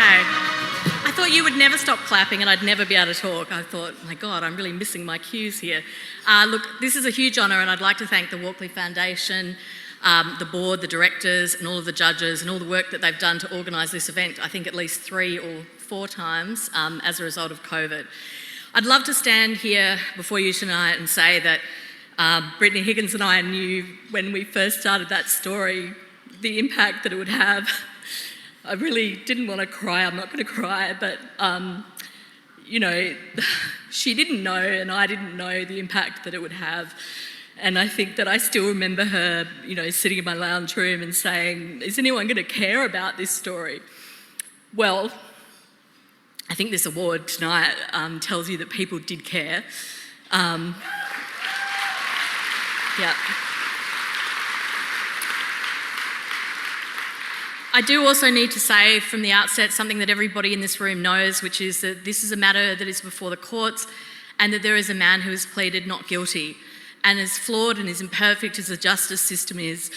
Okay. I thought you would never stop clapping and I'd never be able to talk. I thought, my God, I'm really missing my cues here. Look, this is a huge honour and I'd like to thank the Walkley Foundation, the board, the directors and all of the judges and all the work that they've done to organise this event, I think at least 3 or 4 times as a result of COVID. I'd love to stand here before you tonight and say that Brittany Higgins and I knew when we first started that story the impact that it would have. I really didn't want to cry, I'm not going to cry, but you know, she didn't know and I didn't know the impact that it would have. And I think that I still remember her, you know, sitting in my lounge room and saying, is anyone going to care about this story? Well, I think this award tonight tells you that people did care. Yeah. I do also need to say from the outset something that everybody in this room knows, which is that this is a matter that is before the courts and that there is a man who has pleaded not guilty. And as flawed and as imperfect as the justice system is,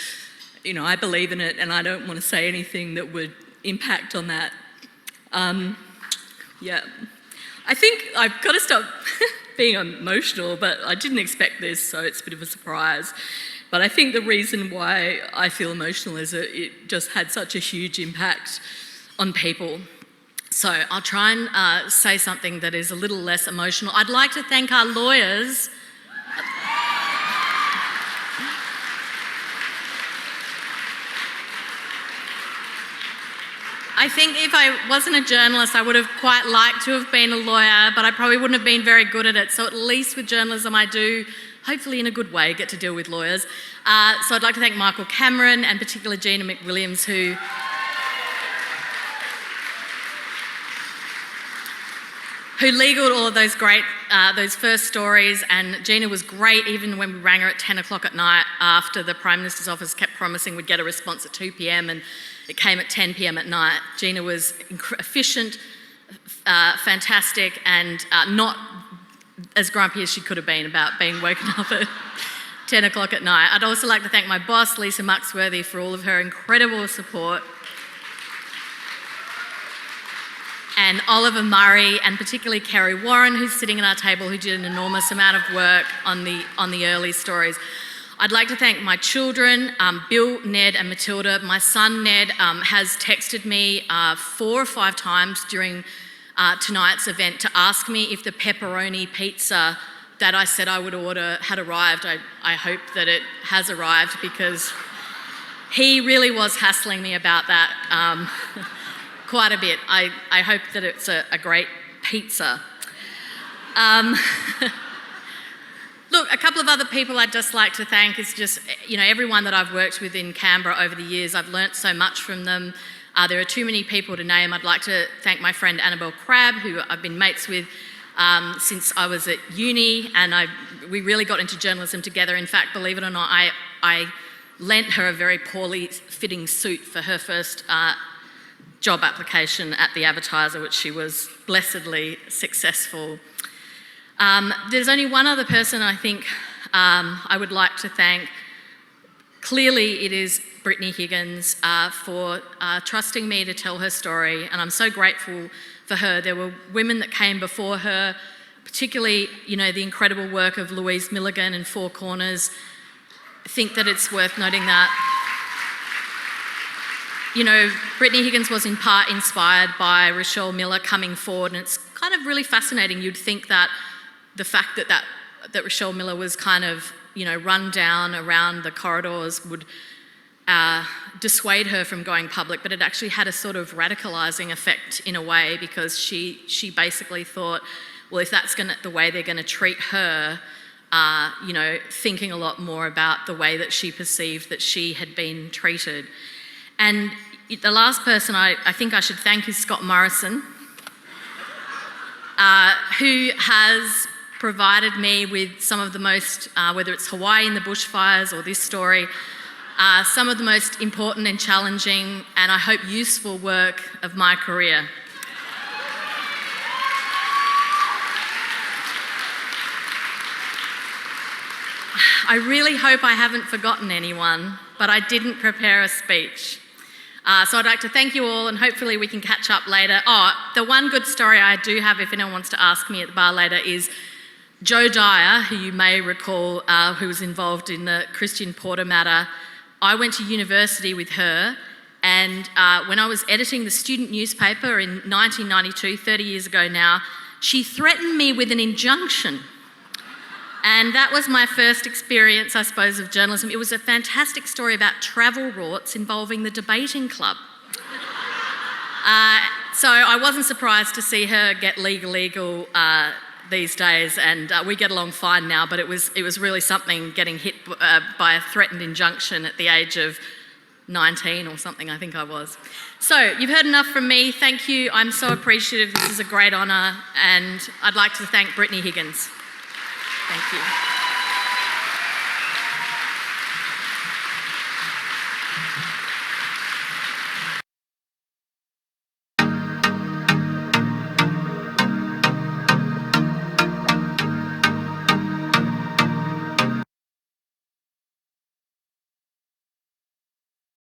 you know, I believe in it and I don't want to say anything that would impact on that. Yeah. I think I've got to stop being emotional, but I didn't expect this, so it's a bit of a surprise. But I think the reason why I feel emotional is that it just had such a huge impact on people. So I'll try and say something that is a little less emotional. I'd like to thank our lawyers. I think if I wasn't a journalist, I would have quite liked to have been a lawyer, but I probably wouldn't have been very good at it. So at least with journalism, I do, hopefully in a good way, get to deal with lawyers. So I'd like to thank Michael Cameron and particularly Gina McWilliams, who legaled all of those great, those first stories, and Gina was great even when we rang her at 10 o'clock at night after the Prime Minister's office kept promising we'd get a response at 2 p.m. and it came at 10 p.m. at night. Gina was efficient, fantastic, and not as grumpy as she could have been about being woken up at 10 o'clock at night. I'd also like to thank my boss, Lisa Muxworthy, for all of her incredible support. And Oliver Murray, and particularly Kerry Warren, who's sitting at our table, who did an enormous amount of work on the early stories. I'd like to thank my children, Bill, Ned and Matilda. My son Ned has texted me 4 or 5 times during tonight's event to ask me if the pepperoni pizza that I said I would order had arrived. I hope that it has arrived because he really was hassling me about that quite a bit. I hope that it's a great pizza. Look, a couple of other people I'd just like to thank is just, you know, everyone that I've worked with in Canberra over the years. I've learnt so much from them. There are too many people to name. I'd like to thank my friend Annabelle Crabb, who I've been mates with since I was at uni, and we really got into journalism together. In fact, believe it or not, I lent her a very poorly fitting suit for her first job application at the Advertiser, which she was blessedly successful. There's only one other person I think I would like to thank. Clearly it is Brittany Higgins for trusting me to tell her story, and I'm so grateful for her. There were women that came before her, particularly, you know, the incredible work of Louise Milligan and Four Corners. I think that it's worth noting that, you know, Brittany Higgins was in part inspired by Rochelle Miller coming forward, and it's kind of really fascinating. You'd think that the fact that Rochelle Miller was kind of, you know, run down around the corridors would dissuade her from going public, but it actually had a sort of radicalising effect in a way, because she basically thought, well, if that's the way they're going to treat her, you know, thinking a lot more about the way that she perceived that she had been treated. And the last person I think I should thank is Scott Morrison, who has provided me with some of the most, whether it's Hawaii and the bushfires or this story, some of the most important and challenging and I hope useful work of my career. I really hope I haven't forgotten anyone, but I didn't prepare a speech. So I'd like to thank you all, and hopefully we can catch up later. Oh, the one good story I do have, if anyone wants to ask me at the bar later, is Jo Dyer, who you may recall, who was involved in the Christian Porter matter. I went to university with her, and when I was editing the student newspaper in 1992, 30 years ago now, she threatened me with an injunction. And that was my first experience, I suppose, of journalism. It was a fantastic story about travel rorts involving the debating club. So I wasn't surprised to see her get legal these days, and we get along fine now, but it was really something getting hit by a threatened injunction at the age of 19 or something, I think I was. So you've heard enough from me. Thank you. I'm so appreciative. This is a great honour, and I'd like to thank Brittany Higgins. Thank you.